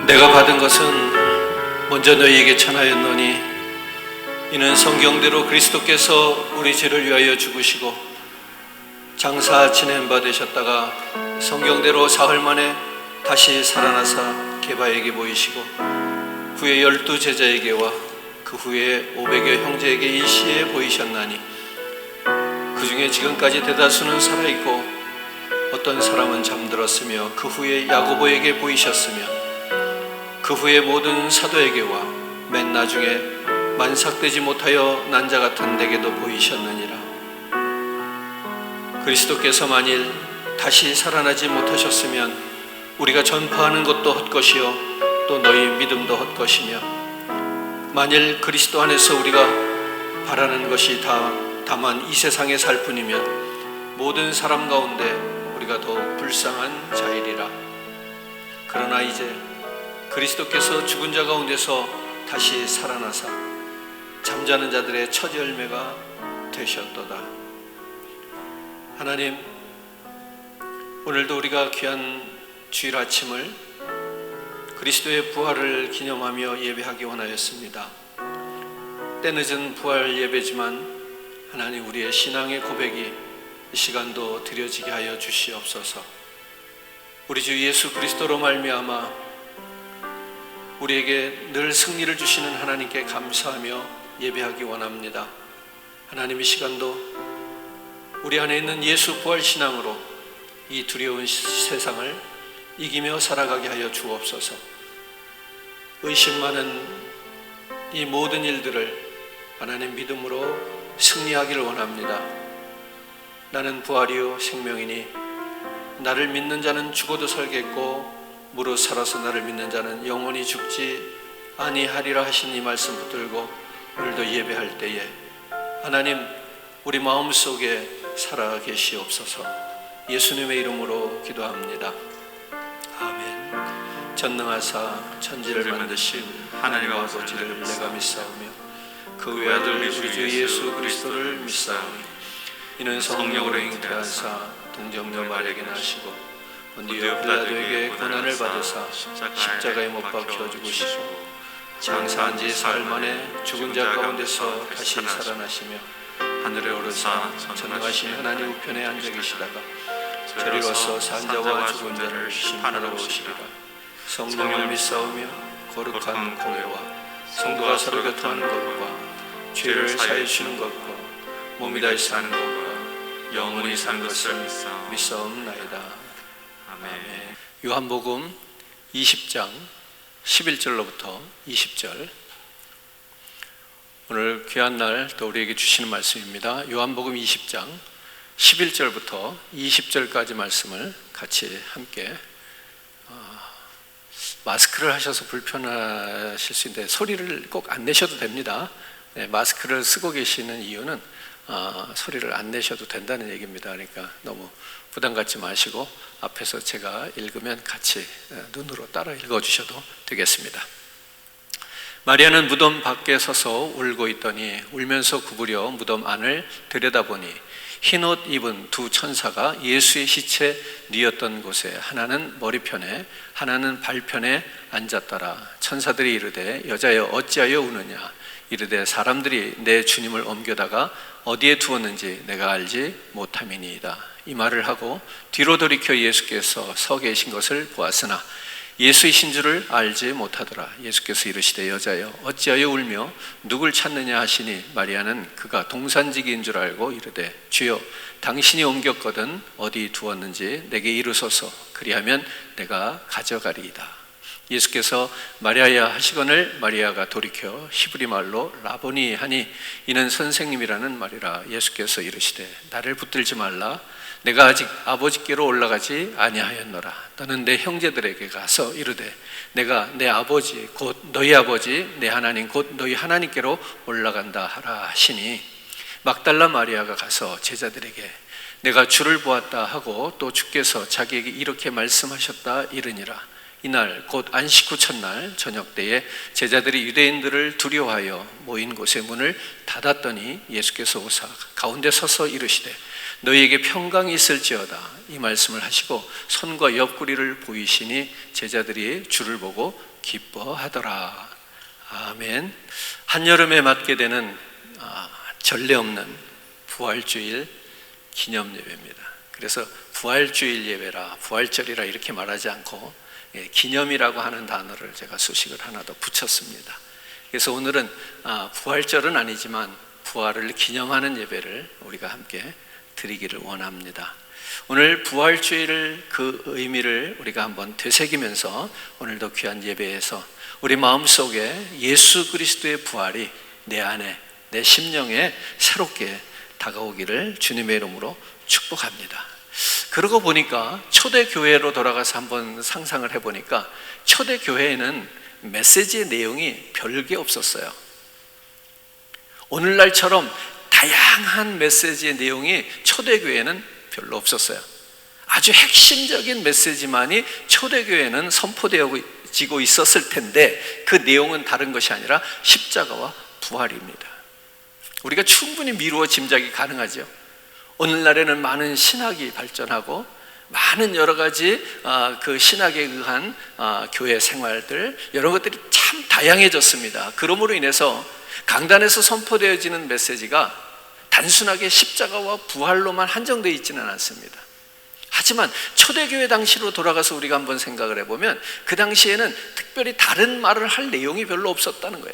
내가 받은 것은 먼저 너희에게 전하였노니 이는 성경대로 그리스도께서 우리 죄를 위하여 죽으시고 장사 지낸 바 되셨다가 성경대로 사흘 만에 다시 살아나사 게바에게 보이시고 후에 12 제자에게와 그 후에 500여 형제에게 일시에 보이셨나니 그 중에 지금까지 대다수는 살아있고 어떤 사람은 잠들었으며 그 후에 야고보에게 보이셨으며 그 후에 모든 사도에게와 맨 나중에 만삭되지 못하여 난 자 같은 내게도 보이셨느니라. 그리스도께서 만일 다시 살아나지 못하셨으면 우리가 전파하는 것도 헛것이요 또 너희 믿음도 헛것이며 만일 그리스도 안에서 우리가 바라는 것이 다만 이 세상에 살 뿐이면 모든 사람 가운데 우리가 더욱 불쌍한 자이리라. 그러나 이제 그리스도께서 죽은 자 가운데서 다시 살아나사 잠자는 자들의 첫 열매가 되셨도다. 하나님, 오늘도 우리가 귀한 주일 아침을 그리스도의 부활을 기념하며 예배하기 원하였습니다. 때늦은 부활 예배지만 하나님, 우리의 신앙의 고백이 이 시간도 드려지게 하여 주시옵소서. 우리 주 예수 그리스도로 말미암아 우리에게 늘 승리를 주시는 하나님께 감사하며 예배하기 원합니다. 하나님, 이 시간도 우리 안에 있는 예수 부활 신앙으로 이 두려운 세상을 이기며 살아가게 하여 주옵소서. 의심 많은 이 모든 일들을 하나님 믿음으로 승리하기를 원합니다. 나는 부활이요 생명이니 나를 믿는 자는 죽어도 살겠고 무릇 살아서 나를 믿는 자는 영원히 죽지 아니하리라 하신 이 말씀 붙들고 오늘도 예배할 때에 하나님, 우리 마음속에 살아계시옵소서. 예수님의 이름으로 기도합니다. 아멘. 전능하사 천지를 만드신 하나님 아버지를 내가 믿사오며 그 외아들 우리 주 예수 그리스도를 믿사오니 이는 성령으로 잉태하사 동정녀 마리아에게 나시고 본디오 빌라도에게 고난을 받으사 십자가에 못 박혀 죽으시고 장사한 지 사흘 만에 죽은 자 가운데서 다시 살아나시며 하늘에 오르사 전능하신 하나님 우편에 앉아 계시다가 저리로서 산 자와 죽은 자를 심판하러 오시리라. 성령을 믿사오며 거룩한 공회와 성도가 서로 교통하는 것과 죄를 사해 주시는 것과 몸이 다시 사는 것과 영원히 사는 것을 믿사옵나이다. 아멘. 요한복음 20장 11절로부터 20절, 오늘 귀한 날 또 우리에게 주시는 말씀입니다. 요한복음 20장 11절부터 20절까지 말씀을 같이 함께, 마스크를 하셔서 불편하실 수 있는데 소리를 꼭 안 내셔도 됩니다. 네, 마스크를 쓰고 계시는 이유는 소리를 안 내셔도 된다는 얘기입니다. 그러니까 너무 부담 갖지 마시고 앞에서 제가 읽으면 같이 눈으로 따라 읽어주셔도 되겠습니다. 마리아는 무덤 밖에 서서 울고 있더니 울면서 구부려 무덤 안을 들여다보니 흰옷 입은 두 천사가 예수의 시체 뉘었던 곳에 하나는 머리편에 하나는 발편에 앉았더라. 천사들이 이르되 여자여 어찌하여 우느냐. 이르되 사람들이 내 주님을 옮겨다가 어디에 두었는지 내가 알지 못함이니이다. 이 말을 하고 뒤로 돌이켜 예수께서 서 계신 것을 보았으나 예수이신 줄을 알지 못하더라. 예수께서 이르시되 여자여 어찌하여 울며 누굴 찾느냐 하시니 마리아는 그가 동산지기인 줄 알고 이르되 주여 당신이 옮겼거든 어디 두었는지 내게 이르소서. 그리하면 내가 가져가리이다. 예수께서 마리아야 하시거늘 마리아가 돌이켜 히브리 말로 라보니 하니 이는 선생님이라는 말이라. 예수께서 이르시되 나를 붙들지 말라. 내가 아직 아버지께로 올라가지 아니하였노라. 너는 내 형제들에게 가서 이르되 내가 내 아버지 곧 너희 아버지 내 하나님 곧 너희 하나님께로 올라간다 하라 하시니 막달라 마리아가 가서 제자들에게 내가 주를 보았다 하고 또 주께서 자기에게 이렇게 말씀하셨다 이르니라. 이날 곧 안식 후 첫날 저녁 때에 제자들이 유대인들을 두려워하여 모인 곳의 문을 닫았더니 예수께서 오사 가운데 서서 이르시되 너희에게 평강이 있을지어다. 이 말씀을 하시고 손과 옆구리를 보이시니 제자들이 주를 보고 기뻐하더라. 아멘. 한여름에 맞게 되는 전례 없는 부활주일 기념 예배입니다. 그래서 부활주일 예배라, 부활절이라 이렇게 말하지 않고 기념이라고 하는 단어를 제가 수식을 하나 더 붙였습니다. 그래서 오늘은 부활절은 아니지만 부활을 기념하는 예배를 우리가 함께 드리기를 원합니다. 오늘 부활주일 그 의미를 우리가 한번 되새기면서 오늘도 귀한 예배에서 우리 마음속에 예수 그리스도의 부활이 내 안에, 내 심령에 새롭게 다가오기를 주님의 이름으로 축복합니다. 그러고 보니까 초대교회로 돌아가서 한번 상상을 해보니까 초대교회에는 메시지의 내용이 별게 없었어요. 오늘날처럼 다양한 메시지의 내용이 초대교회에는 별로 없었어요. 아주 핵심적인 메시지만이 초대교회에는 선포되어지고 있었을 텐데 그 내용은 다른 것이 아니라 십자가와 부활입니다. 우리가 충분히 미루어 짐작이 가능하죠. 오늘날에는 많은 신학이 발전하고 많은 여러 가지 그 신학에 의한 교회 생활들 이런 것들이 참 다양해졌습니다. 그러므로 인해서 강단에서 선포되어지는 메시지가 단순하게 십자가와 부활로만 한정되어 있지는 않습니다. 하지만 초대교회 당시로 돌아가서 우리가 한번 생각을 해보면 그 당시에는 특별히 다른 말을 할 내용이 별로 없었다는 거야.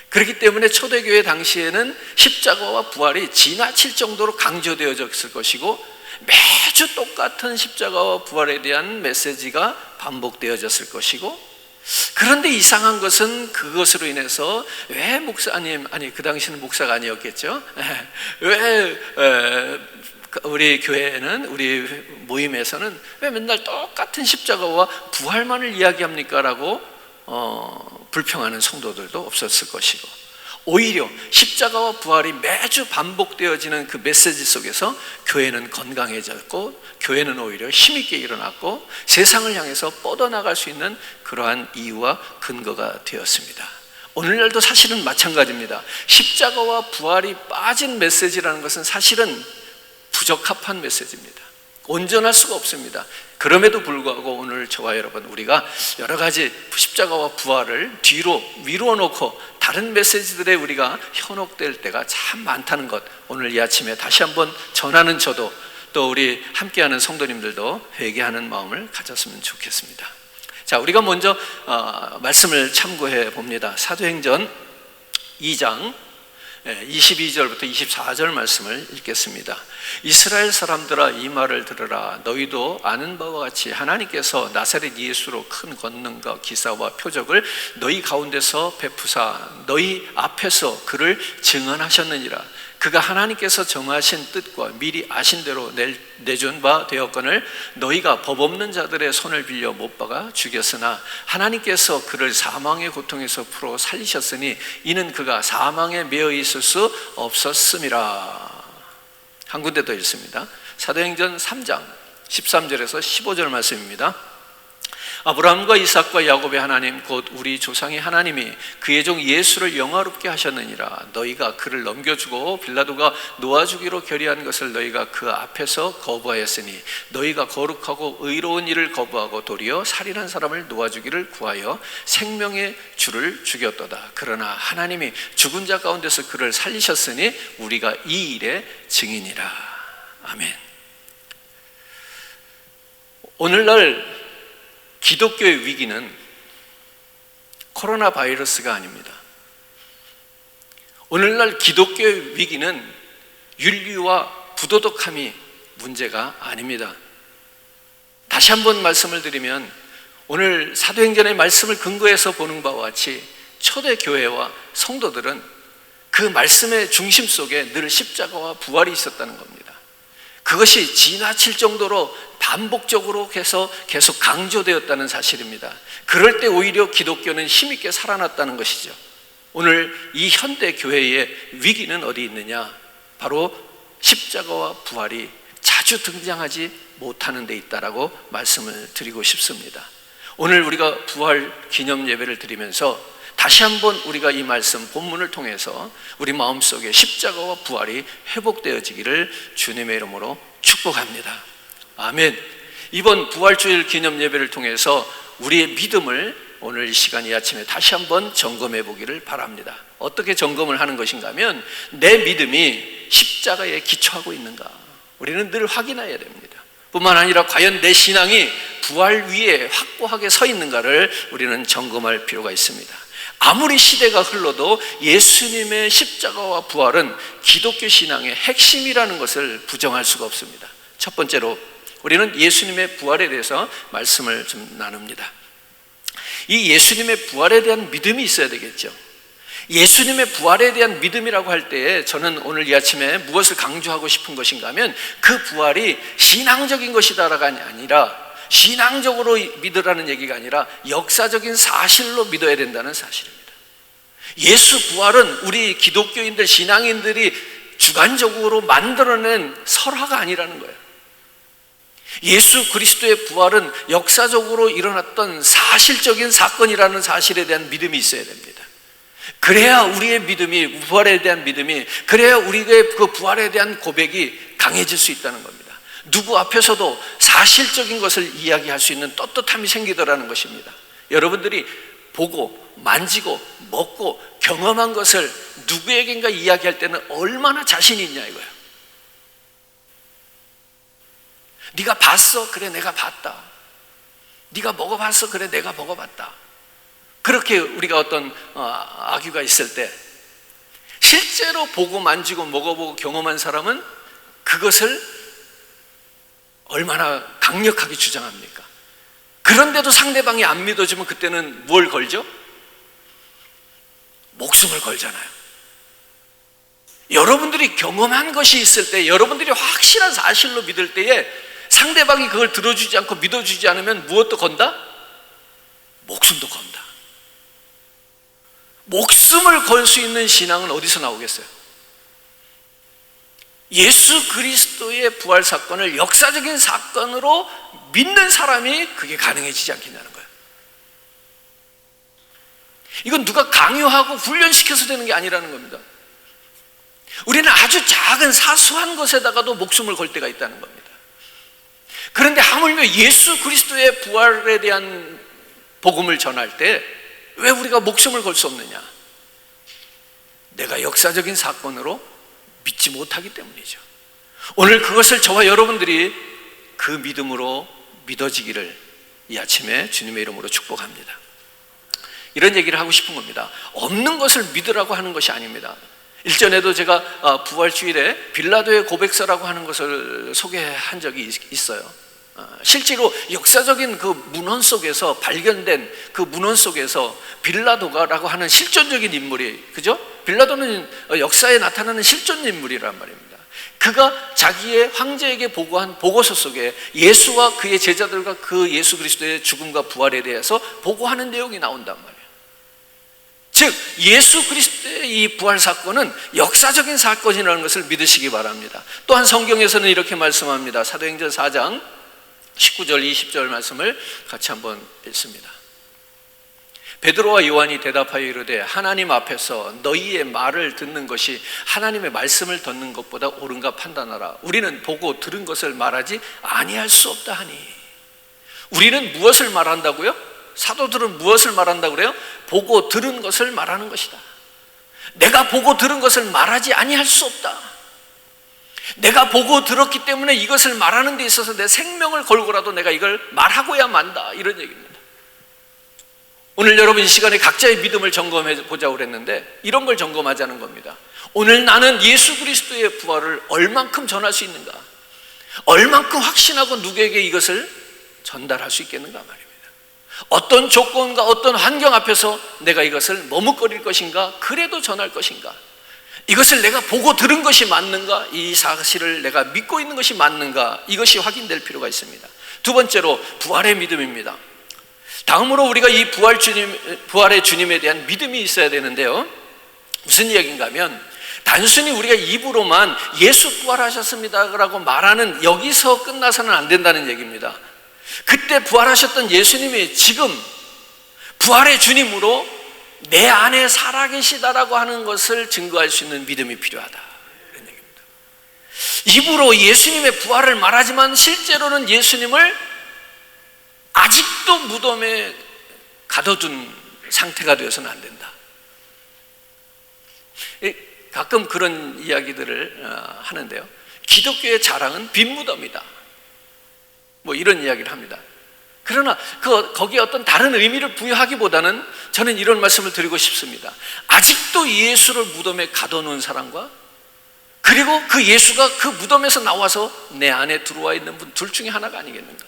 그렇기 때문에 초대교회 당시에는 십자가와 부활이 지나칠 정도로 강조되어졌을 것이고 매주 똑같은 십자가와 부활에 대한 메시지가 반복되어졌을 것이고, 그런데 이상한 것은 그것으로 인해서 왜 목사님, 아니 그 당시는 목사가 아니었겠죠, 왜 우리 교회는, 우리 모임에서는 왜 맨날 똑같은 십자가와 부활만을 이야기합니까? 라고 불평하는 성도들도 없었을 것이고, 오히려 십자가와 부활이 매주 반복되어지는 그 메시지 속에서 교회는 건강해졌고, 교회는 오히려 힘있게 일어났고 세상을 향해서 뻗어나갈 수 있는 그러한 이유와 근거가 되었습니다. 오늘날도 사실은 마찬가지입니다. 십자가와 부활이 빠진 메시지라는 것은 사실은 부적합한 메시지입니다. 온전할 수가 없습니다. 그럼에도 불구하고 오늘 저와 여러분, 우리가 여러 가지 십자가와 부활을 뒤로 미루어 놓고 다른 메시지들에 우리가 현혹될 때가 참 많다는 것, 오늘 이 아침에 다시 한번 전하는 저도, 또 우리 함께하는 성도님들도 회개하는 마음을 가졌으면 좋겠습니다. 자, 우리가 먼저 말씀을 참고해 봅니다. 사도행전 2장 22절부터 24절 말씀을 읽겠습니다. 이스라엘 사람들아, 이 말을 들으라. 너희도 아는 바와 같이 하나님께서 나사렛 예수로 큰 권능과 기사와 표적을 너희 가운데서 베푸사 너희 앞에서 그를 증언하셨느니라. 그가 하나님께서 정하신 뜻과 미리 아신 대로 내준 바 되었거늘 너희가 법 없는 자들의 손을 빌려 못 박아 죽였으나 하나님께서 그를 사망의 고통에서 풀어 살리셨으니 이는 그가 사망에 매여 있을 수 없었음이라. 한 군데 더 읽습니다. 사도행전 3장 13절에서 15절 말씀입니다. 아브라함과 이삭과 야곱의 하나님 곧 우리 조상의 하나님이 그의 종 예수를 영화롭게 하셨느니라. 너희가 그를 넘겨주고 빌라도가 놓아주기로 결의한 것을 너희가 그 앞에서 거부하였으니 너희가 거룩하고 의로운 일을 거부하고 도리어 살인한 사람을 놓아주기를 구하여 생명의 주를 죽였도다. 그러나 하나님이 죽은 자 가운데서 그를 살리셨으니 우리가 이 일의 증인이라. 아멘. 오늘날 기독교의 위기는 코로나 바이러스가 아닙니다. 오늘날 기독교의 위기는 윤리와 부도덕함이 문제가 아닙니다. 다시 한번 말씀을 드리면 오늘 사도행전의 말씀을 근거해서 보는 바와 같이 초대교회와 성도들은 그 말씀의 중심 속에 늘 십자가와 부활이 있었다는 겁니다. 그것이 지나칠 정도로 반복적으로 해서 계속 강조되었다는 사실입니다. 그럴 때 오히려 기독교는 힘있게 살아났다는 것이죠. 오늘 이 현대 교회의 위기는 어디 있느냐? 바로 십자가와 부활이 자주 등장하지 못하는 데 있다라고 말씀을 드리고 싶습니다. 오늘 우리가 부활 기념 예배를 드리면서 다시 한번 우리가 이 말씀 본문을 통해서 우리 마음속에 십자가와 부활이 회복되어지기를 주님의 이름으로 축복합니다. 아멘. 이번 부활주일 기념 예배를 통해서 우리의 믿음을 오늘 이 시간 이 아침에 다시 한번 점검해 보기를 바랍니다. 어떻게 점검을 하는 것인가 하면 내 믿음이 십자가에 기초하고 있는가 우리는 늘 확인해야 됩니다. 뿐만 아니라 과연 내 신앙이 부활 위에 확고하게 서 있는가를 우리는 점검할 필요가 있습니다. 아무리 시대가 흘러도 예수님의 십자가와 부활은 기독교 신앙의 핵심이라는 것을 부정할 수가 없습니다. 첫 번째로 우리는 예수님의 부활에 대해서 말씀을 좀 나눕니다. 이 예수님의 부활에 대한 믿음이 있어야 되겠죠. 예수님의 부활에 대한 믿음이라고 할 때에 저는 오늘 이 아침에 무엇을 강조하고 싶은 것인가 하면 그 부활이 신앙적인 것이다가 아니라 신앙적으로 믿으라는 얘기가 아니라 역사적인 사실로 믿어야 된다는 사실입니다. 예수 부활은 우리 기독교인들, 신앙인들이 주관적으로 만들어낸 설화가 아니라는 거예요. 예수 그리스도의 부활은 역사적으로 일어났던 사실적인 사건이라는 사실에 대한 믿음이 있어야 됩니다. 그래야 우리의 믿음이, 부활에 대한 믿음이, 그래야 우리의 그 부활에 대한 고백이 강해질 수 있다는 겁니다. 누구 앞에서도 사실적인 것을 이야기할 수 있는 떳떳함이 생기더라는 것입니다. 여러분들이 보고 만지고 먹고 경험한 것을 누구에겐가 이야기할 때는 얼마나 자신이 있냐 이거예요. 네가 봤어? 그래 내가 봤다. 네가 먹어봤어? 그래 내가 먹어봤다. 그렇게 우리가 어떤 아귀가 있을 때 실제로 보고 만지고 먹어보고 경험한 사람은 그것을 얼마나 강력하게 주장합니까? 그런데도 상대방이 안 믿어주면 그때는 뭘 걸죠? 목숨을 걸잖아요. 여러분들이 경험한 것이 있을 때, 여러분들이 확실한 사실로 믿을 때에 상대방이 그걸 들어주지 않고 믿어주지 않으면 무엇도 건다? 목숨도 건다. 목숨을 걸 수 있는 신앙은 어디서 나오겠어요? 예수 그리스도의 부활 사건을 역사적인 사건으로 믿는 사람이 그게 가능해지지 않겠냐는 거예요. 이건 누가 강요하고 훈련시켜서 되는 게 아니라는 겁니다. 우리는 아주 작은 사소한 것에다가도 목숨을 걸 때가 있다는 겁니다. 그런데 하물며 예수 그리스도의 부활에 대한 복음을 전할 때 왜 우리가 목숨을 걸 수 없느냐? 내가 역사적인 사건으로 믿지 못하기 때문이죠. 오늘 그것을 저와 여러분들이 그 믿음으로 믿어지기를 이 아침에 주님의 이름으로 축복합니다. 이런 얘기를 하고 싶은 겁니다. 없는 것을 믿으라고 하는 것이 아닙니다. 일전에도 제가 부활주일에 빌라도의 고백서라고 하는 것을 소개한 적이 있어요. 실제로 역사적인 그 문헌 속에서 발견된 그 문헌 속에서 빌라도가라고 하는 실존적인 인물이, 그죠? 빌라도는 역사에 나타나는 실존 인물이란 말입니다. 그가 자기의 황제에게 보고한 보고서 속에 예수와 그의 제자들과 그 예수 그리스도의 죽음과 부활에 대해서 보고하는 내용이 나온단 말이에요. 즉 예수 그리스도의 이 부활 사건은 역사적인 사건이라는 것을 믿으시기 바랍니다. 또한 성경에서는 이렇게 말씀합니다. 사도행전 4장 19절 20절 말씀을 같이 한번 읽습니다. 베드로와 요한이 대답하여 이르되 하나님 앞에서 너희의 말을 듣는 것이 하나님의 말씀을 듣는 것보다 옳은가 판단하라. 우리는 보고 들은 것을 말하지 아니할 수 없다 하니. 우리는 무엇을 말한다고요? 사도들은 무엇을 말한다고 그래요? 보고 들은 것을 말하는 것이다. 내가 보고 들은 것을 말하지 아니할 수 없다. 내가 보고 들었기 때문에 이것을 말하는 데 있어서 내 생명을 걸고라도 내가 이걸 말하고야 만다, 이런 얘기입니다. 오늘 여러분 이 시간에 각자의 믿음을 점검해 보자고 그랬는데 이런 걸 점검하자는 겁니다. 오늘 나는 예수 그리스도의 부활을 얼만큼 전할 수 있는가? 얼만큼 확신하고 누구에게 이것을 전달할 수 있겠는가 말입니다. 어떤 조건과 어떤 환경 앞에서 내가 이것을 머뭇거릴 것인가? 그래도 전할 것인가? 이것을 내가 보고 들은 것이 맞는가? 이 사실을 내가 믿고 있는 것이 맞는가? 이것이 확인될 필요가 있습니다. 두 번째로 부활의 믿음입니다. 다음으로 우리가 이 부활의 주님에 대한 믿음이 있어야 되는데요, 무슨 이야기인가 하면 단순히 우리가 입으로만 예수 부활하셨습니다 라고 말하는 여기서 끝나서는 안 된다는 얘기입니다. 그때 부활하셨던 예수님이 지금 부활의 주님으로 내 안에 살아계시다라고 하는 것을 증거할 수 있는 믿음이 필요하다, 이런 얘기입니다. 입으로 예수님의 부활을 말하지만 실제로는 예수님을 아직도 무덤에 가둬둔 상태가 되어서는 안 된다. 가끔 그런 이야기들을 하는데요. 기독교의 자랑은 빈 무덤이다. 뭐 이런 이야기를 합니다. 그러나 거기에 어떤 다른 의미를 부여하기보다는 저는 이런 말씀을 드리고 싶습니다. 아직도 예수를 무덤에 가둬놓은 사람과 그리고 그 예수가 그 무덤에서 나와서 내 안에 들어와 있는 분 둘 중에 하나가 아니겠는가?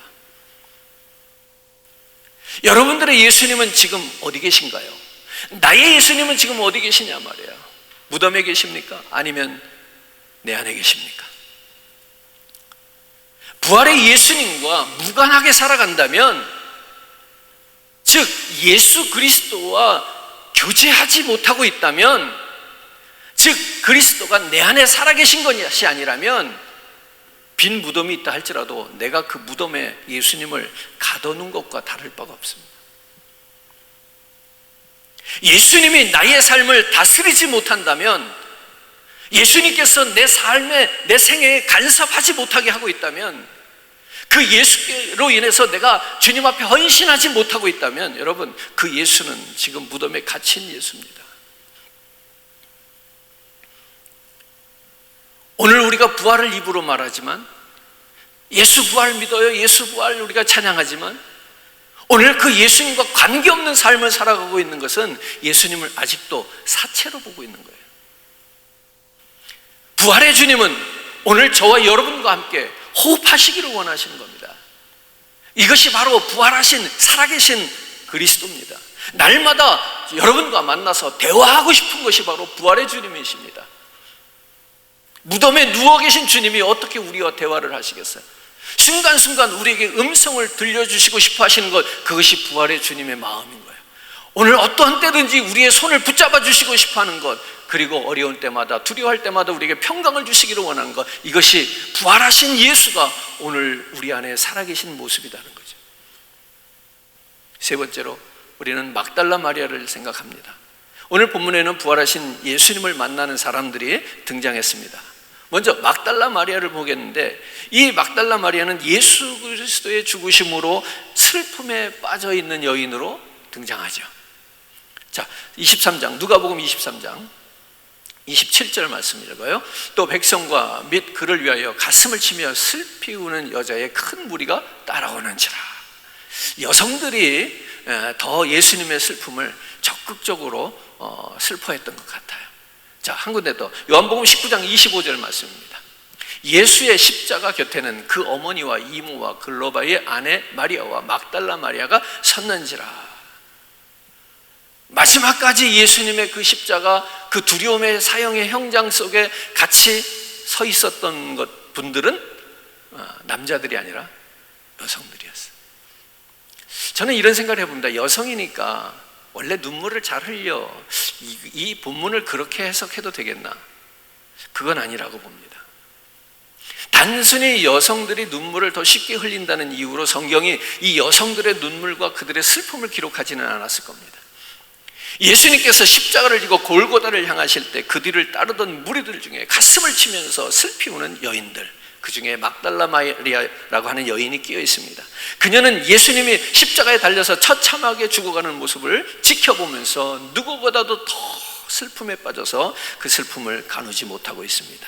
여러분들의 예수님은 지금 어디 계신가요? 나의 예수님은 지금 어디 계시냐 말이에요. 무덤에 계십니까? 아니면 내 안에 계십니까? 부활의 예수님과 무관하게 살아간다면, 즉 예수 그리스도와 교제하지 못하고 있다면, 즉 그리스도가 내 안에 살아계신 것이 아니라면 빈 무덤이 있다 할지라도 내가 그 무덤에 예수님을 가둬놓은 것과 다를 바가 없습니다. 예수님이 나의 삶을 다스리지 못한다면, 예수님께서 내 삶에, 내 생애에 간섭하지 못하게 하고 있다면, 그 예수로 인해서 내가 주님 앞에 헌신하지 못하고 있다면, 여러분, 그 예수는 지금 무덤에 갇힌 예수입니다. 오늘 우리가 부활을 입으로 말하지만, 예수 부활 믿어요, 예수 부활 우리가 찬양하지만, 오늘 그 예수님과 관계없는 삶을 살아가고 있는 것은 예수님을 아직도 사체로 보고 있는 거예요. 부활의 주님은 오늘 저와 여러분과 함께 호흡하시기를 원하시는 겁니다. 이것이 바로 부활하신 살아계신 그리스도입니다. 날마다 여러분과 만나서 대화하고 싶은 것이 바로 부활의 주님이십니다. 무덤에 누워 계신 주님이 어떻게 우리와 대화를 하시겠어요? 순간순간 우리에게 음성을 들려주시고 싶어 하시는 것, 그것이 부활의 주님의 마음인 거예요. 오늘 어떠한 때든지 우리의 손을 붙잡아 주시고 싶어 하는 것, 그리고 어려운 때마다, 두려워할 때마다 우리에게 평강을 주시기를 원하는 것, 이것이 부활하신 예수가 오늘 우리 안에 살아계신 모습이라는 거죠. 세 번째로 우리는 막달라 마리아를 생각합니다. 오늘 본문에는 부활하신 예수님을 만나는 사람들이 등장했습니다. 먼저 막달라 마리아를 보겠는데, 이 막달라 마리아는 예수 그리스도의 죽으심으로 슬픔에 빠져 있는 여인으로 등장하죠. 자, 23장, 누가복음 23장 27절 말씀 읽어요. 또 백성과 및 그를 위하여 가슴을 치며 슬피 우는 여자의 큰 무리가 따라오는지라. 여성들이 더 예수님의 슬픔을 적극적으로 슬퍼했던 것 같아요. 자, 한 군데 더, 요한복음 19장 25절 말씀입니다. 예수의 십자가 곁에는 그 어머니와 이모와 글로바의 아내 마리아와 막달라 마리아가 섰는지라. 마지막까지 예수님의 그 십자가, 그 두려움의 사형의 형장 속에 같이 서 있었던 분들은 남자들이 아니라 여성들이었어요. 저는 이런 생각을 해봅니다. 여성이니까 원래 눈물을 잘 흘려, 이 본문을 그렇게 해석해도 되겠나? 그건 아니라고 봅니다. 단순히 여성들이 눈물을 더 쉽게 흘린다는 이유로 성경이 이 여성들의 눈물과 그들의 슬픔을 기록하지는 않았을 겁니다. 예수님께서 십자가를 지고 골고다를 향하실 때 그 뒤를 따르던 무리들 중에 가슴을 치면서 슬피 우는 여인들, 그 중에 막달라 마리아라고 하는 여인이 끼어 있습니다. 그녀는 예수님이 십자가에 달려서 처참하게 죽어가는 모습을 지켜보면서 누구보다도 더 슬픔에 빠져서 그 슬픔을 가누지 못하고 있습니다.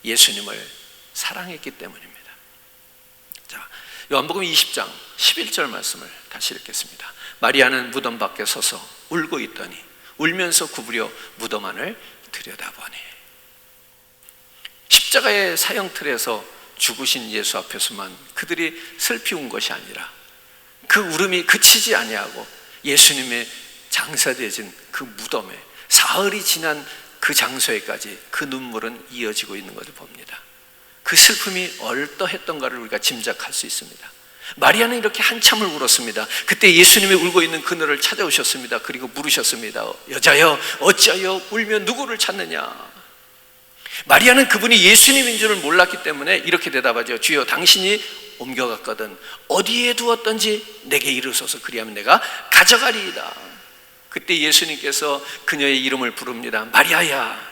예수님을 사랑했기 때문입니다. 자, 요한복음 20장 11절 말씀을 다시 읽겠습니다. 마리아는 무덤 밖에 서서 울고 있더니 울면서 구부려 무덤 안을 들여다보니. 십자가의 사형틀에서 죽으신 예수 앞에서만 그들이 슬피 운 것이 아니라 그 울음이 그치지 아니하고 예수님의 장사되어진 그 무덤에 사흘이 지난 그 장소에까지 그 눈물은 이어지고 있는 것을 봅니다. 그 슬픔이 얼떠했던가를 우리가 짐작할 수 있습니다. 마리아는 이렇게 한참을 울었습니다. 그때 예수님이 울고 있는 그녀를 찾아오셨습니다. 그리고 물으셨습니다. 여자여, 어찌하여 울며 누구를 찾느냐? 마리아는 그분이 예수님인 줄을 몰랐기 때문에 이렇게 대답하죠. 주여, 당신이 옮겨갔거든 어디에 두었던지 내게 이르소서. 그리하면 내가 가져가리이다. 그때 예수님께서 그녀의 이름을 부릅니다. 마리아야.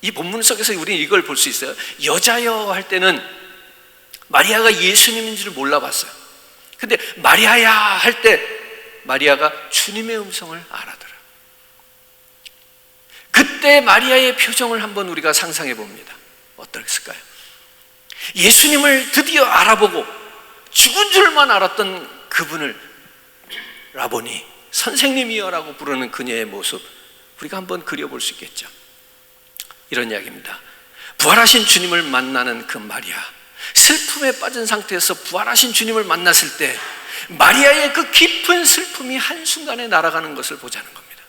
이 본문 속에서 우리는 이걸 볼 수 있어요. 여자여 할 때는 마리아가 예수님인 줄 몰라봤어요. 근데 마리아야 할 때 마리아가 주님의 음성을 알아들어요. 그때 마리아의 표정을 한번 우리가 상상해 봅니다. 어떨까요? 예수님을 드디어 알아보고 죽은 줄만 알았던 그분을 라보니, 선생님이여라고 부르는 그녀의 모습, 우리가 한번 그려볼 수 있겠죠. 이런 이야기입니다. 부활하신 주님을 만나는 그 마리아, 슬픔에 빠진 상태에서 부활하신 주님을 만났을 때 마리아의 그 깊은 슬픔이 한순간에 날아가는 것을 보자는 겁니다.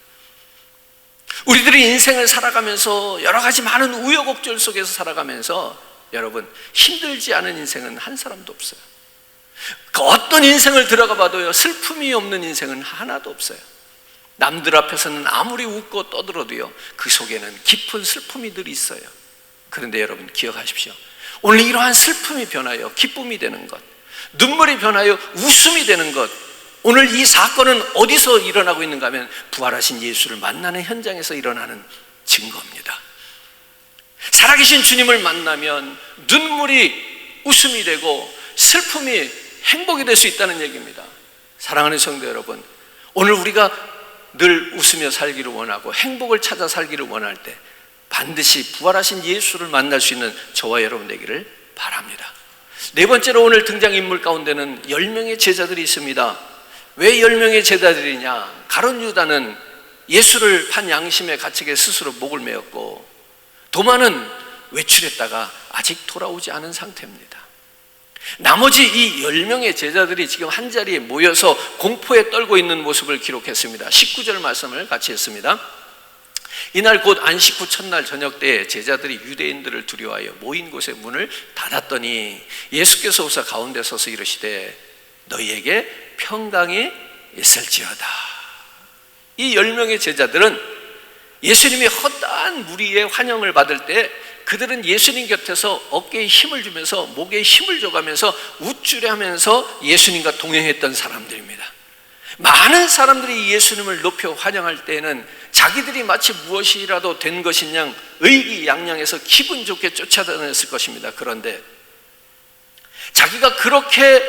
우리들이 인생을 살아가면서 여러 가지 많은 우여곡절 속에서 살아가면서 여러분, 힘들지 않은 인생은 한 사람도 없어요. 그 어떤 인생을 들어가 봐도요, 슬픔이 없는 인생은 하나도 없어요. 남들 앞에서는 아무리 웃고 떠들어도요, 그 속에는 깊은 슬픔이 늘 있어요. 그런데 여러분 기억하십시오. 오늘 이러한 슬픔이 변하여 기쁨이 되는 것, 눈물이 변하여 웃음이 되는 것, 오늘 이 사건은 어디서 일어나고 있는가 하면 부활하신 예수를 만나는 현장에서 일어나는 증거입니다. 살아계신 주님을 만나면 눈물이 웃음이 되고 슬픔이 행복이 될 수 있다는 얘기입니다. 사랑하는 성도 여러분, 오늘 우리가 늘 웃으며 살기를 원하고 행복을 찾아 살기를 원할 때 반드시 부활하신 예수를 만날 수 있는 저와 여러분 되기를 바랍니다. 네 번째로 오늘 등장인물 가운데는 10명의 제자들이 있습니다. 왜 10명의 제자들이냐? 가룟 유다는 예수를 판 양심의 가책에 스스로 목을 메었고, 도마는 외출했다가 아직 돌아오지 않은 상태입니다. 나머지 이 10명의 제자들이 지금 한자리에 모여서 공포에 떨고 있는 모습을 기록했습니다. 19절 말씀을 같이 했습니다. 이날 곧 안식 후 첫날 저녁 때 제자들이 유대인들을 두려워하여 모인 곳의 문을 닫았더니 예수께서 오사 가운데 서서 이르시되 너희에게 평강이 있을지어다. 이 10명의 제자들은 예수님이 헛다한 무리의 환영을 받을 때 그들은 예수님 곁에서 어깨에 힘을 주면서 목에 힘을 줘가면서 우쭐해하면서 예수님과 동행했던 사람들입니다. 많은 사람들이 예수님을 높여 환영할 때에는 자기들이 마치 무엇이라도 된 것인 양 의기양양해서 기분 좋게 쫓아다녔을 것입니다. 그런데 자기가 그렇게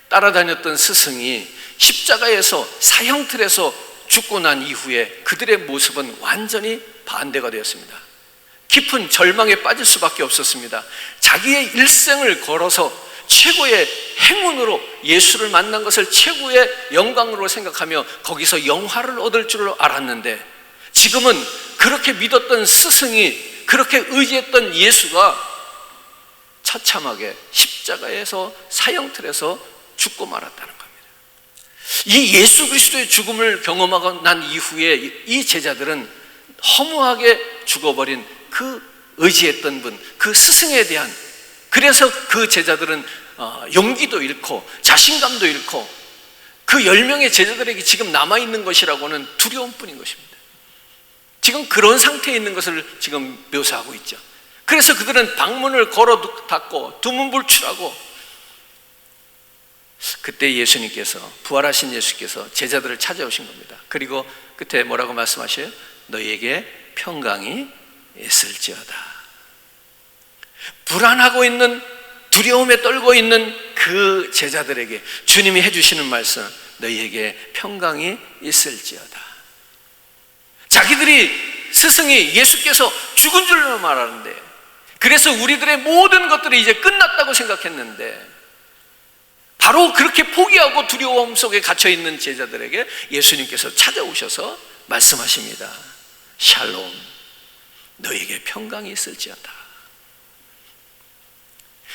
따라다녔던 스승이 십자가에서 사형틀에서 죽고 난 이후에 그들의 모습은 완전히 반대가 되었습니다. 깊은 절망에 빠질 수밖에 없었습니다. 자기의 일생을 걸어서 최고의 행운으로 예수를 만난 것을 최고의 영광으로 생각하며 거기서 영화를 얻을 줄 알았는데, 지금은 그렇게 믿었던 스승이, 그렇게 의지했던 예수가 처참하게 십자가에서 사형틀에서 죽고 말았다는 겁니다. 이 예수 그리스도의 죽음을 경험하고 난 이후에 이 제자들은 허무하게 죽어버린 그 의지했던 분, 그 스승에 대한, 그래서 그 제자들은 용기도 잃고 자신감도 잃고 그 10명의 제자들에게 지금 남아있는 것이라고는 두려움뿐인 것입니다. 지금 그런 상태에 있는 것을 지금 묘사하고 있죠. 그래서 그들은 방문을 걸어 닫고 두문불출하고, 그때 예수님께서, 부활하신 예수께서 제자들을 찾아오신 겁니다. 그리고 끝에 뭐라고 말씀하셔요? 너희에게 평강이 있을지어다. 불안하고 있는, 두려움에 떨고 있는 그 제자들에게 주님이 해주시는 말씀, 너희에게 평강이 있을지어다. 자기들이, 스승이 예수께서 죽은 줄로 말하는데, 그래서 우리들의 모든 것들이 이제 끝났다고 생각했는데, 바로 그렇게 포기하고 두려움 속에 갇혀있는 제자들에게 예수님께서 찾아오셔서 말씀하십니다. 샬롬, 너에게 평강이 있을지어다.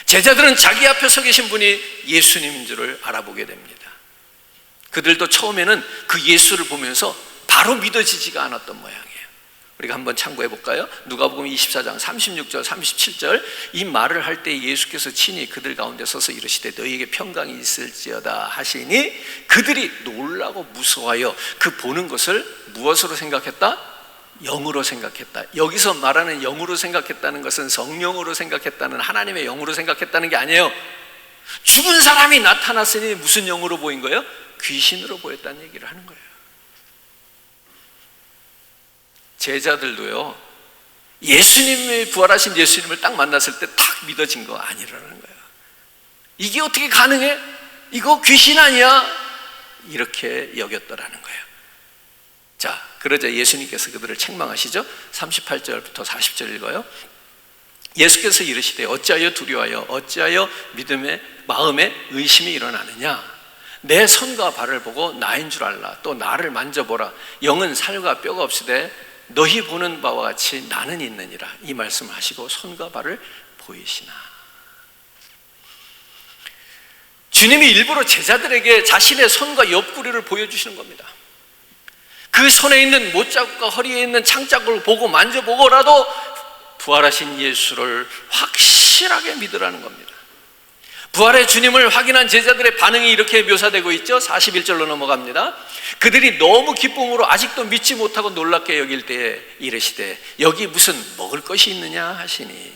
제자들은 자기 앞에 서 계신 분이 예수님인 줄을 알아보게 됩니다. 그들도 처음에는 그 예수를 보면서 바로 믿어지지가 않았던 모양이에요. 우리가 한번 참고해 볼까요? 누가복음 24장 36절 37절, 이 말을 할 때 예수께서 친히 그들 가운데 서서 이르시되 너희에게 평강이 있을지어다 하시니 그들이 놀라고 무서워하여 그 보는 것을 무엇으로 생각했다? 영으로 생각했다. 여기서 말하는 영으로 생각했다는 것은 성령으로 생각했다는, 하나님의 영으로 생각했다는 게 아니에요. 죽은 사람이 나타났으니 무슨 영으로 보인 거예요? 귀신으로 보였다는 얘기를 하는 거예요. 제자들도요, 예수님이, 부활하신 예수님을 딱 만났을 때 딱 믿어진 거 아니라는 거예요. 이게 어떻게 가능해? 이거 귀신 아니야? 이렇게 여겼더라는 거예요. 자, 그러자 예수님께서 그들을 책망하시죠. 38절부터 40절 읽어요. 예수께서 이르시되 어찌하여 두려워하여 어찌하여 마음에 의심이 일어나느냐. 내 손과 발을 보고 나인 줄 알라. 또 나를 만져보라. 영은 살과 뼈가 없으되 너희 보는 바와 같이 나는 있느니라. 이 말씀을 하시고 손과 발을 보이시나. 주님이 일부러 제자들에게 자신의 손과 옆구리를 보여주시는 겁니다. 그 손에 있는 못자국과 허리에 있는 창자국을 보고 만져보고라도 부활하신 예수를 확실하게 믿으라는 겁니다. 부활의 주님을 확인한 제자들의 반응이 이렇게 묘사되고 있죠. 41절로 넘어갑니다. 그들이 너무 기쁨으로 아직도 믿지 못하고 놀랍게 여길 때에 이르시되 여기 무슨 먹을 것이 있느냐 하시니.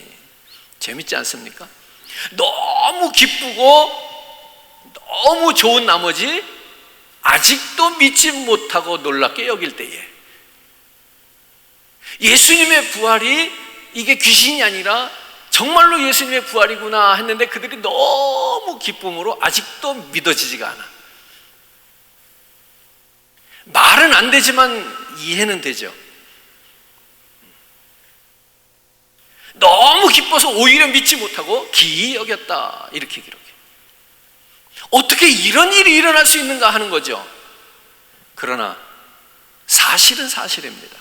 재밌지 않습니까? 너무 기쁘고 너무 좋은 나머지 아직도 믿지 못하고 놀랍게 여길 때에 예수님의 부활이 이게 귀신이 아니라 정말로 예수님의 부활이구나 했는데 그들이 너무 기쁨으로 아직도 믿어지지가 않아. 말은 안 되지만 이해는 되죠. 너무 기뻐서 오히려 믿지 못하고 기이 여겼다 이렇게 기록해. 어떻게 이런 일이 일어날 수 있는가 하는 거죠. 그러나 사실은 사실입니다.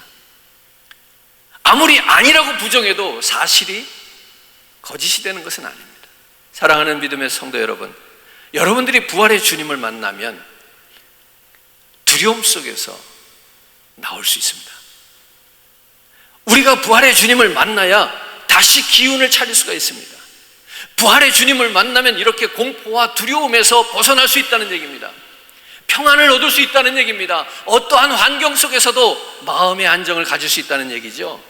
아무리 아니라고 부정해도 사실이 거짓이 되는 것은 아닙니다. 사랑하는 믿음의 성도 여러분, 여러분들이 부활의 주님을 만나면 두려움 속에서 나올 수 있습니다. 우리가 부활의 주님을 만나야 다시 기운을 차릴 수가 있습니다. 부활의 주님을 만나면 이렇게 공포와 두려움에서 벗어날 수 있다는 얘기입니다. 평안을 얻을 수 있다는 얘기입니다. 어떠한 환경 속에서도 마음의 안정을 가질 수 있다는 얘기죠.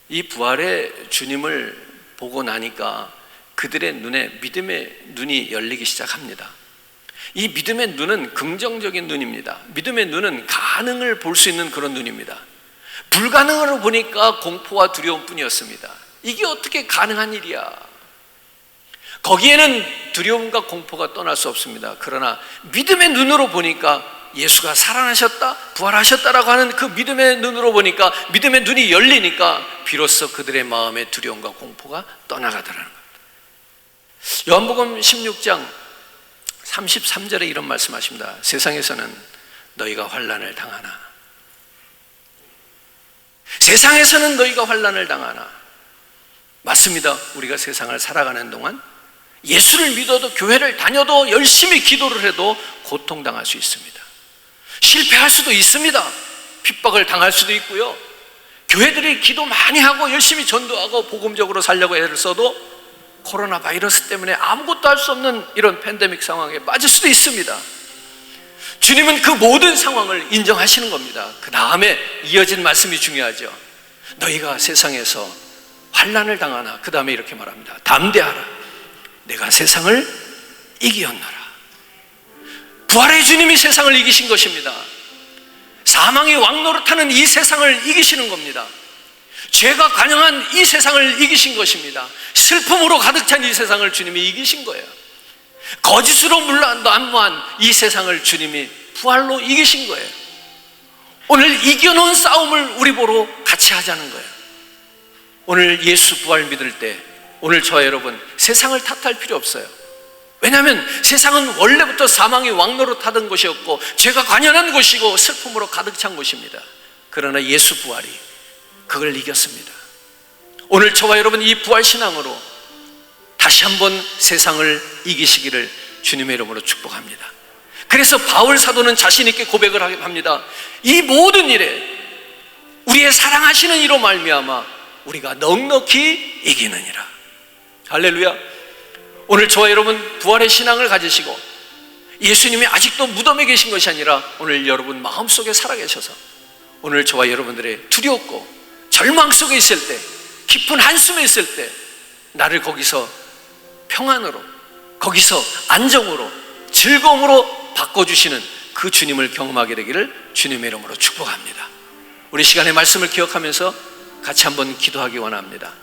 이 부활의 주님을 보고 나니까 그들의 눈에 믿음의 눈이 열리기 시작합니다. 이 믿음의 눈은 긍정적인 눈입니다. 믿음의 눈은 가능을 볼 수 있는 그런 눈입니다. 불가능으로 보니까 공포와 두려움뿐이었습니다. 이게 어떻게 가능한 일이야? 거기에는 두려움과 공포가 떠날 수 없습니다. 그러나 믿음의 눈으로 보니까 예수가 살아나셨다, 부활하셨다라고 하는 그 믿음의 눈으로 보니까 믿음의 눈이 열리니까 비로소 그들의 마음의 두려움과 공포가 떠나가더라는 겁니다. 요한복음 16장 33절에 이런 말씀하십니다. 세상에서는 너희가 환난을 당하나. 세상에서는 너희가 환난을 당하나. 맞습니다. 우리가 세상을 살아가는 동안 예수를 믿어도 교회를 다녀도 열심히 기도를 해도 고통당할 수 있습니다. 실패할 수도 있습니다. 핍박을 당할 수도 있고요. 교회들이 기도 많이 하고 열심히 전도하고 복음적으로 살려고 애를 써도 코로나 바이러스 때문에 아무것도 할 수 없는 이런 팬데믹 상황에 빠질 수도 있습니다. 주님은 그 모든 상황을 인정하시는 겁니다. 그 다음에 이어진 말씀이 중요하죠. 너희가 세상에서 환난을 당하나. 그 다음에 이렇게 말합니다. 담대하라. 내가 세상을 이기었노라. 부활의 주님이 세상을 이기신 것입니다. 사망의 왕노릇하는 이 세상을 이기시는 겁니다. 죄가 관영한 이 세상을 이기신 것입니다. 슬픔으로 가득 찬 이 세상을 주님이 이기신 거예요. 거짓으로 난무한 이 세상을 주님이 부활로 이기신 거예요. 오늘 이겨놓은 싸움을 우리 보러 같이 하자는 거예요. 오늘 예수 부활 믿을 때 오늘 저와 여러분 세상을 탓할 필요 없어요. 왜냐하면 세상은 원래부터 사망의 왕노릇하던 곳이었고 죄가 관연한 곳이고 슬픔으로 가득 찬 곳입니다. 그러나 예수 부활이 그걸 이겼습니다. 오늘 저와 여러분 이 부활신앙으로 다시 한번 세상을 이기시기를 주님의 이름으로 축복합니다. 그래서 바울 사도는 자신 있게 고백을 합니다. 이 모든 일에 우리의 사랑하시는 이로 말미암아 우리가 넉넉히 이기느니라. 할렐루야. 오늘 저와 여러분 부활의 신앙을 가지시고 예수님이 아직도 무덤에 계신 것이 아니라 오늘 여러분 마음속에 살아계셔서 오늘 저와 여러분들의 두렵고 절망 속에 있을 때, 깊은 한숨에 있을 때 나를 거기서 평안으로, 거기서 안정으로, 즐거움으로 바꿔주시는 그 주님을 경험하게 되기를 주님의 이름으로 축복합니다. 우리 시간의 말씀을 기억하면서 같이 한번 기도하기 원합니다.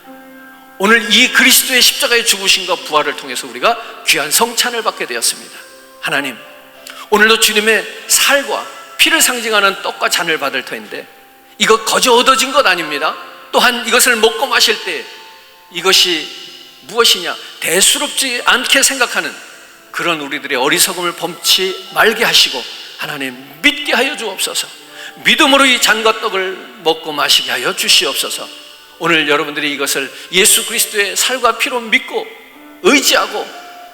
오늘 이 그리스도의 십자가의 죽으심과 부활을 통해서 우리가 귀한 성찬을 받게 되었습니다. 하나님, 오늘도 주님의 살과 피를 상징하는 떡과 잔을 받을 터인데 이거 거저 얻어진 것 아닙니다. 또한 이것을 먹고 마실 때 이것이 무엇이냐, 대수롭지 않게 생각하는 그런 우리들의 어리석음을 범치 말게 하시고 하나님 믿게 하여 주옵소서. 믿음으로 이 잔과 떡을 먹고 마시게 하여 주시옵소서. 오늘 여러분들이 이것을 예수 그리스도의 살과 피로 믿고 의지하고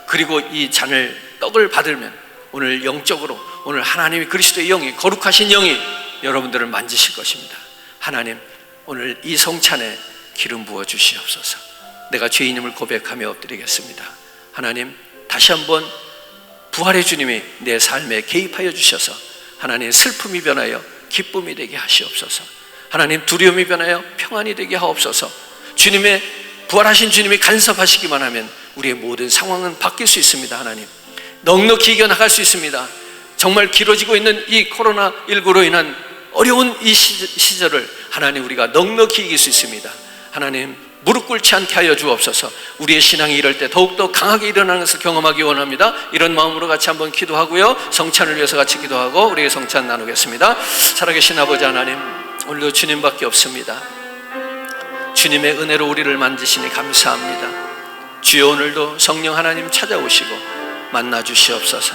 그리고 이 잔을 떡을 받으면 오늘 영적으로 오늘 하나님이 그리스도의 영이, 거룩하신 영이 여러분들을 만지실 것입니다. 하나님, 오늘 이 성찬에 기름 부어 주시옵소서. 내가 죄인임을 고백하며 엎드리겠습니다. 하나님, 다시 한번 부활의 주님이 내 삶에 개입하여 주셔서 하나님 슬픔이 변하여 기쁨이 되게 하시옵소서. 하나님 두려움이 변하여 평안이 되게 하옵소서. 주님의 부활하신 주님이 간섭하시기만 하면 우리의 모든 상황은 바뀔 수 있습니다. 하나님, 넉넉히 이겨나갈 수 있습니다. 정말 길어지고 있는 이 코로나19로 인한 어려운 이 시절을 하나님 우리가 넉넉히 이길 수 있습니다. 하나님, 무릎 꿇지 않게 하여 주옵소서. 우리의 신앙이 이럴 때 더욱더 강하게 일어나는 것을 경험하기 원합니다. 이런 마음으로 같이 한번 기도하고요, 성찬을 위해서 같이 기도하고 우리의 성찬 나누겠습니다. 살아계신 아버지 하나님, 오늘도 주님밖에 없습니다. 주님의 은혜로 우리를 만지시니 감사합니다. 주여, 오늘도 성령 하나님 찾아오시고 만나 주시옵소서.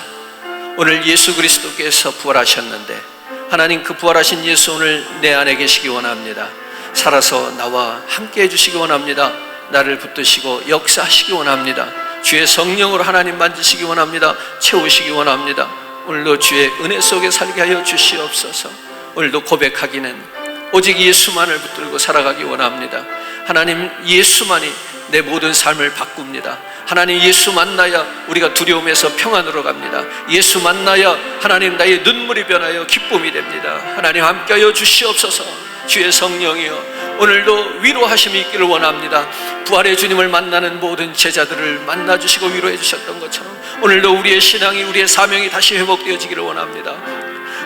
오늘 예수 그리스도께서 부활하셨는데 하나님, 그 부활하신 예수 오늘 내 안에 계시기 원합니다. 살아서 나와 함께 해주시기 원합니다. 나를 붙드시고 역사하시기 원합니다. 주의 성령으로 하나님 만지시기 원합니다. 채우시기 원합니다. 오늘도 주의 은혜 속에 살게 하여 주시옵소서. 오늘도 고백하기는 오직 예수만을 붙들고 살아가기 원합니다. 하나님, 예수만이 내 모든 삶을 바꿉니다. 하나님, 예수 만나야 우리가 두려움에서 평안으로 갑니다. 예수 만나야 하나님 나의 눈물이 변하여 기쁨이 됩니다. 하나님, 함께하여 주시옵소서. 주의 성령이여, 오늘도 위로하심이 있기를 원합니다. 부활의 주님을 만나는 모든 제자들을 만나주시고 위로해 주셨던 것처럼 오늘도 우리의 신앙이, 우리의 사명이 다시 회복되어지기를 원합니다.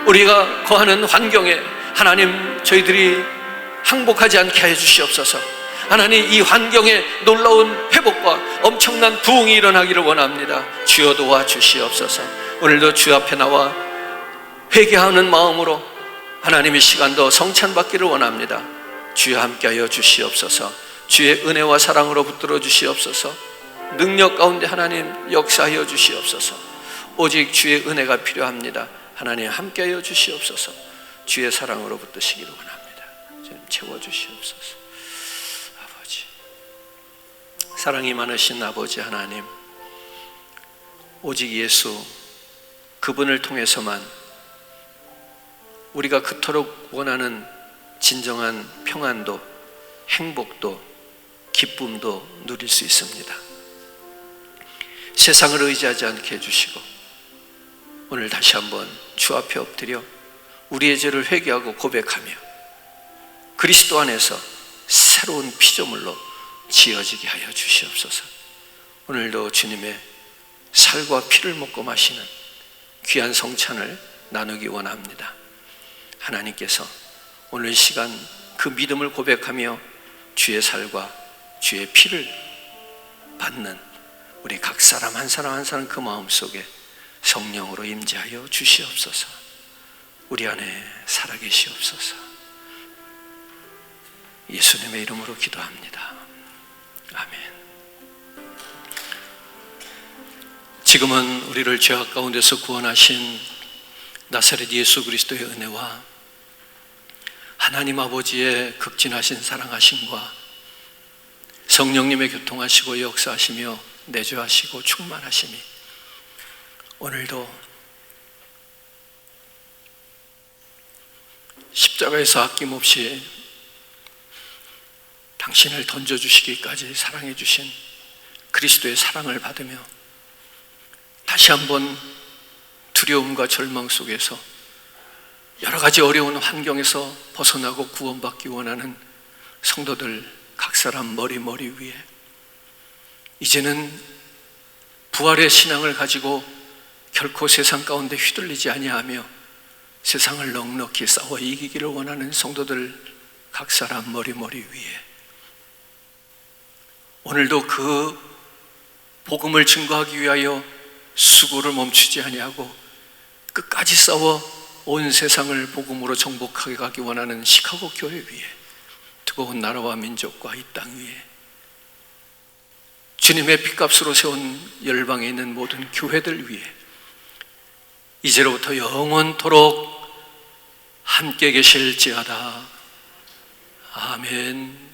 우리가 거하는 환경에 하나님, 저희들이 항복하지 않게 해 주시옵소서. 하나님, 이 환경에 놀라운 회복과 엄청난 부흥이 일어나기를 원합니다. 주여 도와주시옵소서. 오늘도 주 앞에 나와 회개하는 마음으로 하나님의 시간도 성찬 받기를 원합니다. 주여 함께하여 주시옵소서. 주의 은혜와 사랑으로 붙들어 주시옵소서. 능력 가운데 하나님 역사하여 주시옵소서. 오직 주의 은혜가 필요합니다. 하나님 함께하여 주시옵소서. 주의 사랑으로 붙드시기를 원합니다. 주님 채워주시옵소서. 아버지, 사랑이 많으신 아버지 하나님, 오직 예수 그분을 통해서만 우리가 그토록 원하는 진정한 평안도, 행복도, 기쁨도 누릴 수 있습니다. 세상을 의지하지 않게 해주시고 오늘 다시 한번 주 앞에 엎드려 우리의 죄를 회개하고 고백하며 그리스도 안에서 새로운 피조물로 지어지게 하여 주시옵소서. 오늘도 주님의 살과 피를 먹고 마시는 귀한 성찬을 나누기 원합니다. 하나님께서 오늘 시간 그 믿음을 고백하며 주의 살과 주의 피를 받는 우리 각 사람 한 사람 한 사람 그 마음속에 성령으로 임재하여 주시옵소서. 우리 안에 살아계시옵소서. 예수님의 이름으로 기도합니다. 아멘. 지금은 우리를 죄악 가운데서 구원하신 나사렛 예수 그리스도의 은혜와 하나님 아버지의 극진하신 사랑하심과 성령님의 교통하시고 역사하시며 내주하시고 충만하심이 오늘도 십자가에서 아낌없이 당신을 던져주시기까지 사랑해 주신 그리스도의 사랑을 받으며 다시 한번 두려움과 절망 속에서 여러 가지 어려운 환경에서 벗어나고 구원받기 원하는 성도들 각 사람 머리 위에 이제는 부활의 신앙을 가지고 결코 세상 가운데 휘둘리지 아니하며 세상을 넉넉히 싸워 이기기를 원하는 성도들 각 사람 머리 위에 오늘도 그 복음을 증거하기 위하여 수고를 멈추지 아니하고 끝까지 싸워 온 세상을 복음으로 정복하게 가기 원하는 시카고 교회 위에, 뜨거운 나라와 민족과 이 땅 위에, 주님의 핏값으로 세운 열방에 있는 모든 교회들 위에 이제로부터 영원토록 함께 계실지어다. 아멘.